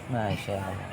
Masya Allah.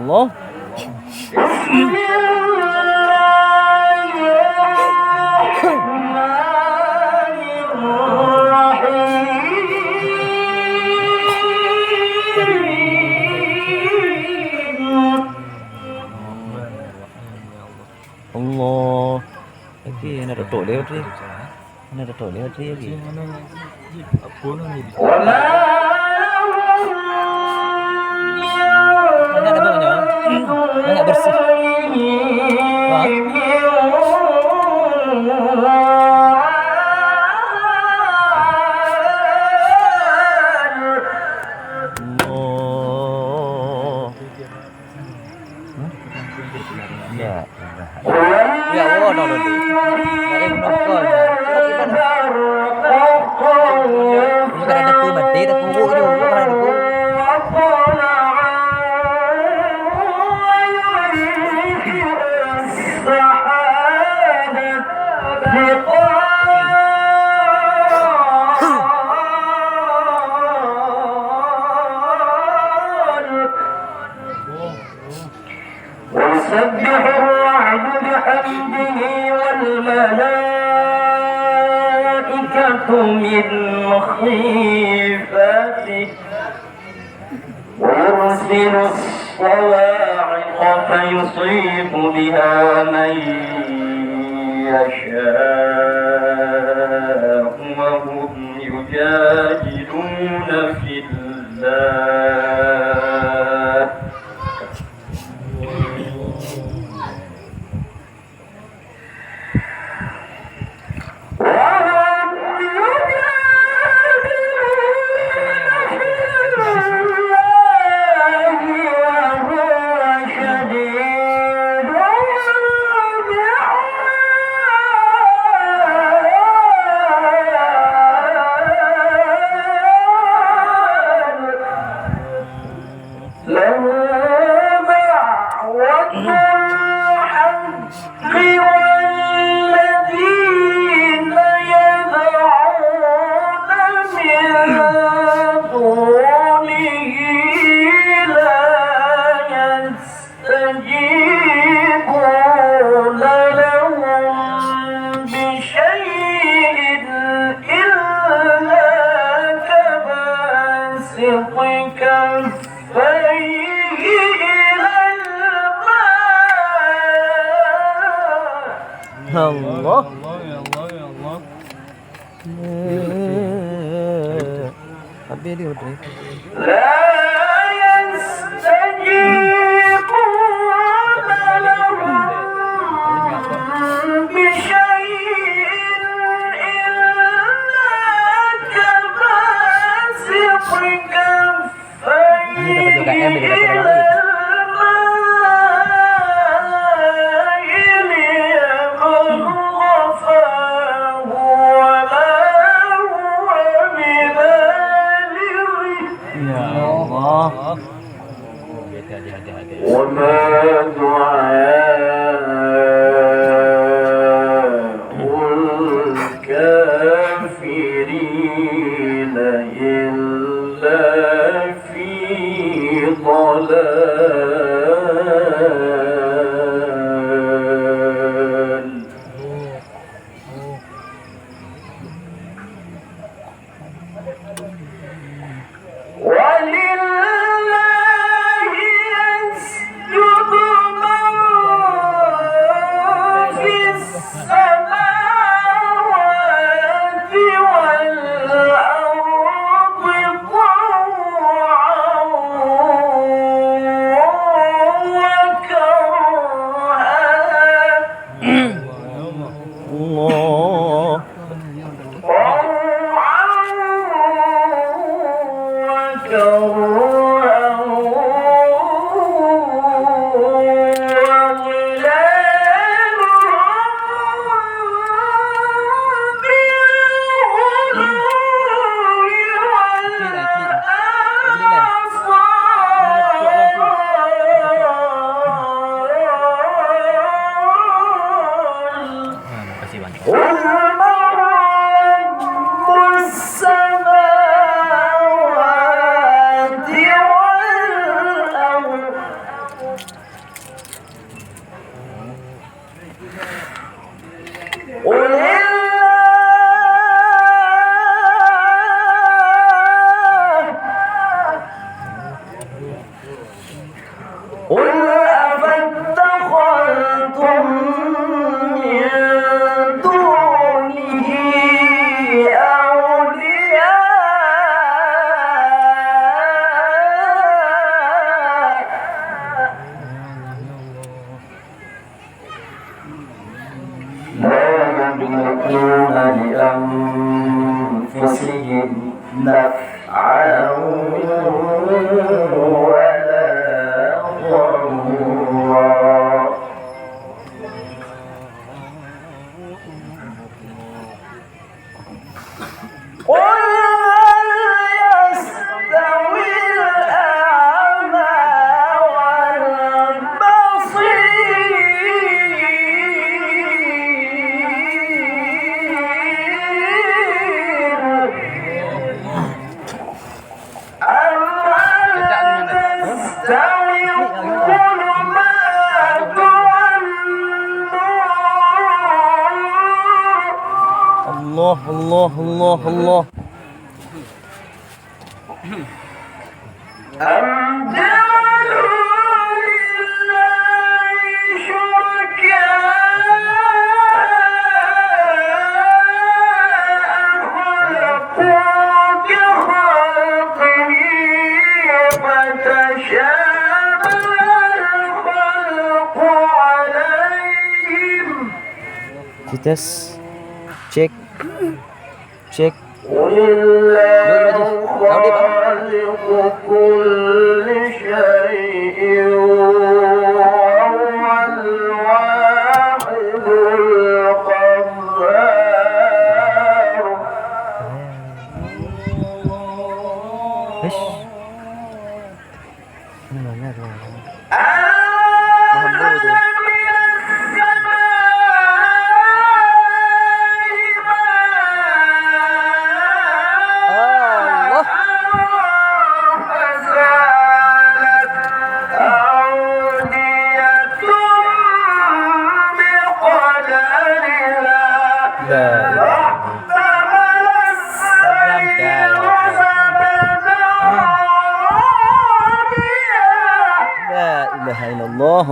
Allah. Lagi nak datuk dia tadi. Nak datuk dia tadi lagi. Apa nak ni? Nak ada banyak. Nak bersih. ويسبح الرعد بحمده والملائكة من خيفته ويرسل الصواعق فيصيب بها من يشاء وهم يجادلون في الله Allah. Ya Allah, ya Allah. Habis dia betul. بشيء إلا sudah pegang lagi. Ya Allah. Hati-hati. وما دعاء الكافرين إلا في ضلال ولله يسجد من في السماوات والأرض طوعا لأنفسهم نفعا ولا ضرا قل هل يستوي الأعمى Allah, Allah, Allah. أم جعلوا لله شركاء خلقوا كخلقه فتشابه الخلق عليهم Tes, cek. قل الله خالق كل شيء وهو الواحد القهار ايش؟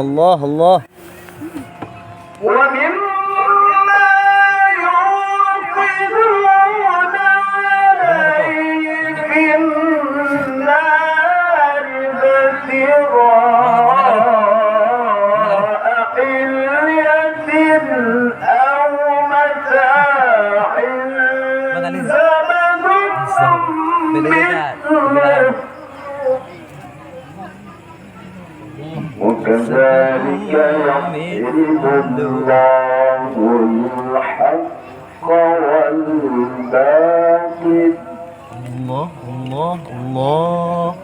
Allah, Allah. ومما يوقدون عليه في النار ابتغاء حلية أو متاع زبد مثله كذلك يضرب الله الحق والباطل الله الله الله.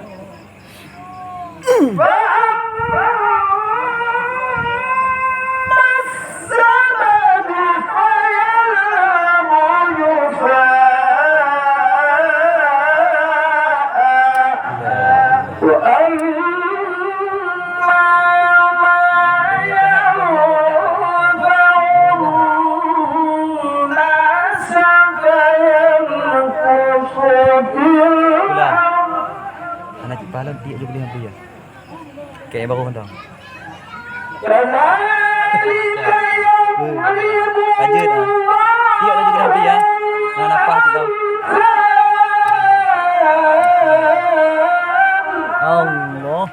Anak kepala dia juga beli dia. Kayak baru hendak. Aja dah. Dia lagi kena dia. Nak nafas tu tahu. Allah.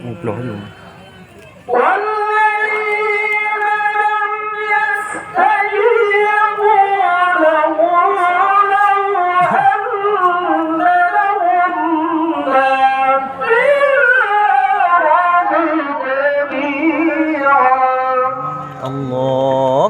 Ngobrol dulu. Allah.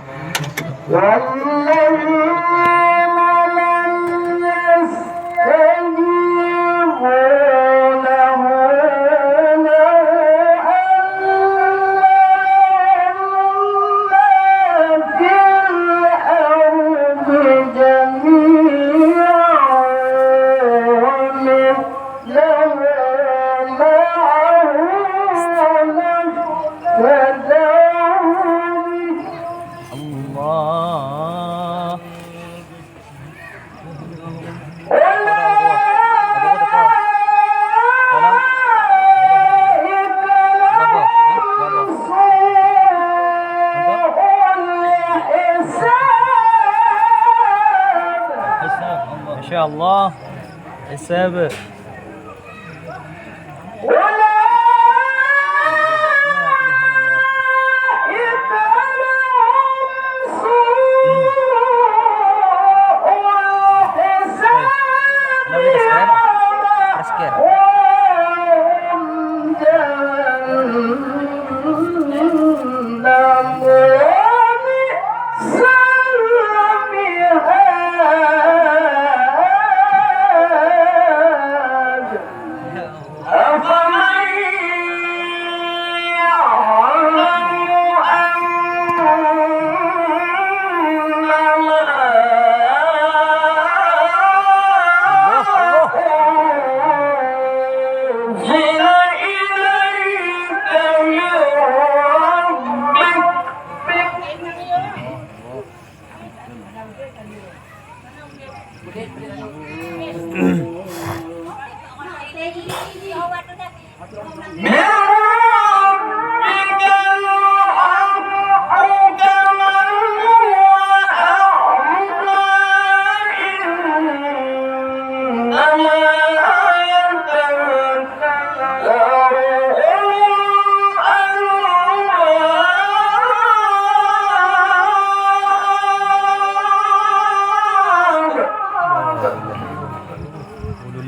Masya Allah. Hisab.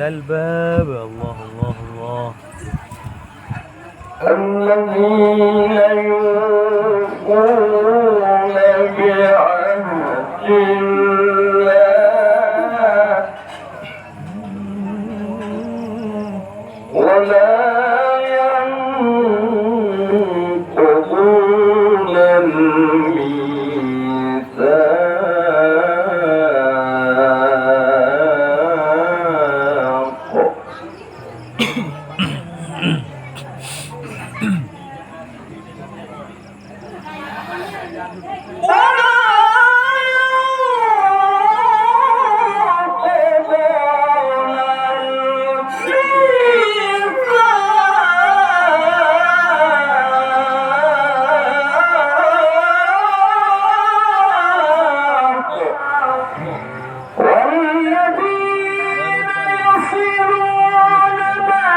الباب الله الله الله. الذين يوفون بعهد الله ولا ينقضون والذين يصلون ما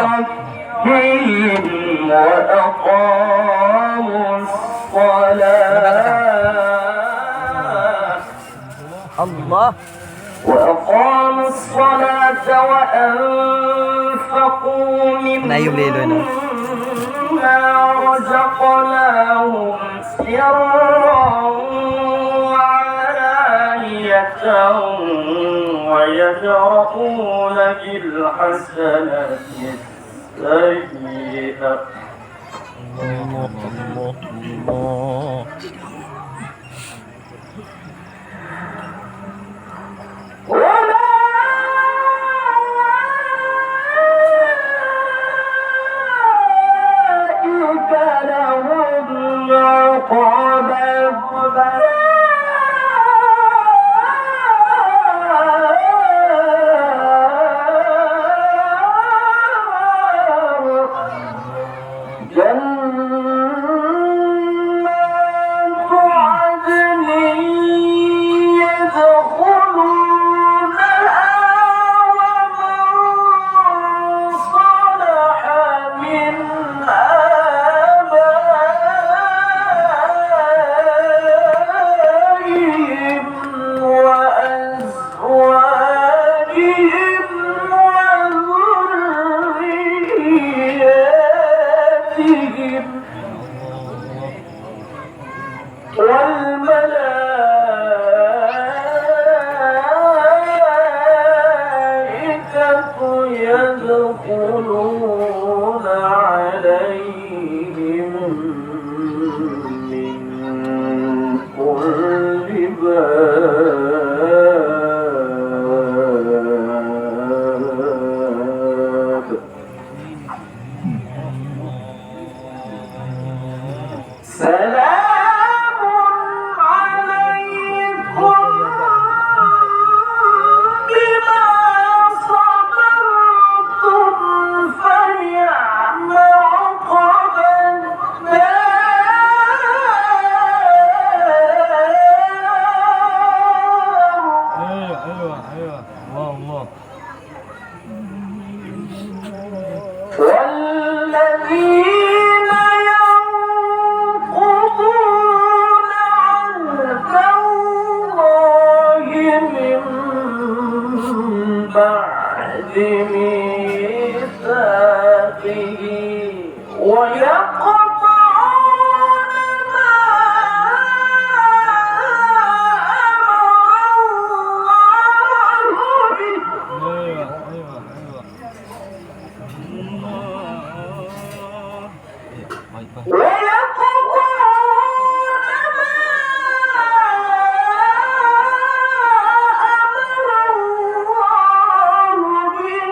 ربهم وأقاموا الصلاة وأقاموا الصلاة وأنفقوا مما رزقناهم سرا وعلانية ويدرؤون بالحسنة السيئة أولئك لهم عقبى جنات عدن يدخلونها ومن صلح من آبائهم وأزواجهم وذرياتهم والملائكة يدخلون عليهم من كل باب سلام عليكم بما صبرتم فنعم عقبى الدار والذين ينقضون عهد الله من بعد ميثاقه ويقطعون ما أمر الله به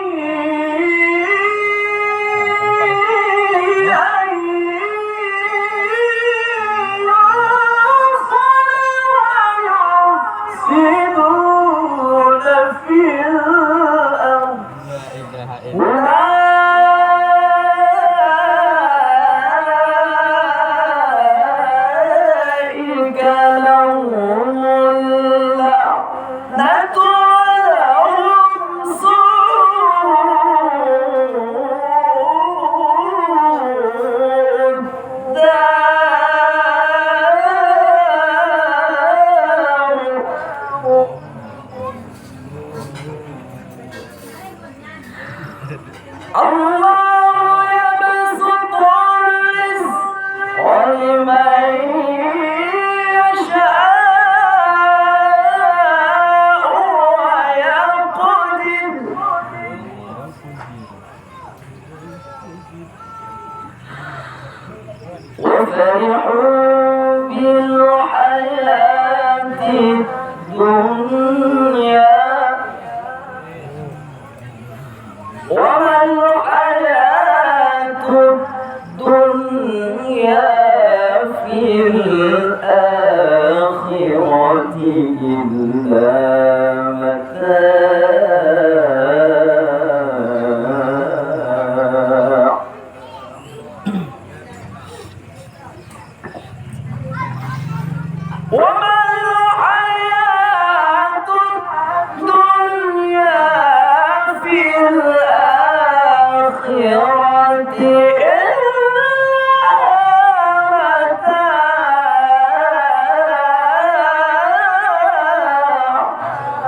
الله يبسط الرزق لمن يشاء ويقدر وفرحوا بالحياة الدنيا وما الحياة الدنيا في الآخرة إلا متاع وما الحياة الدنيا في الآخرة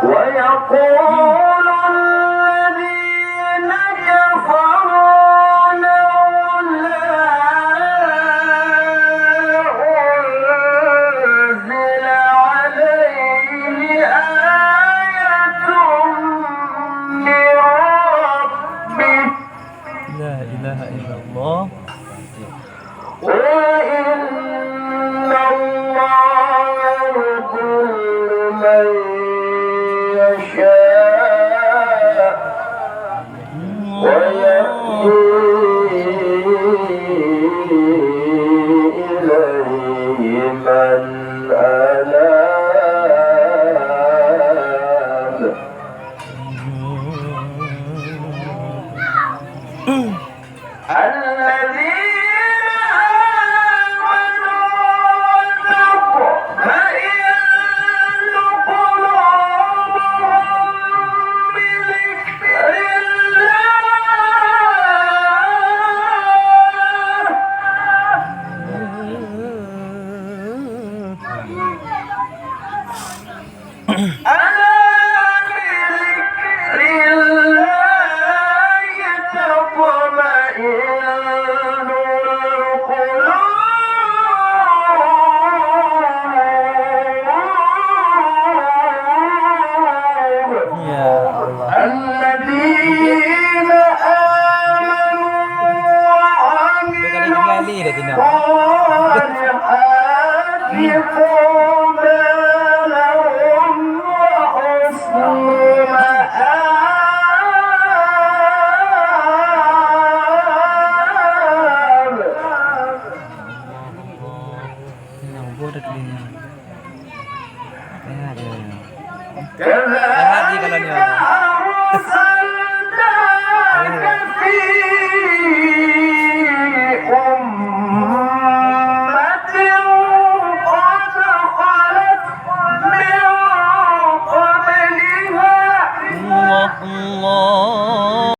ويقول الذين كفروا لولا أنزل عليه آية من ربه لا إله إلا الله. وإن الله يضل من يشاء ويهدي إليه من أناب الذي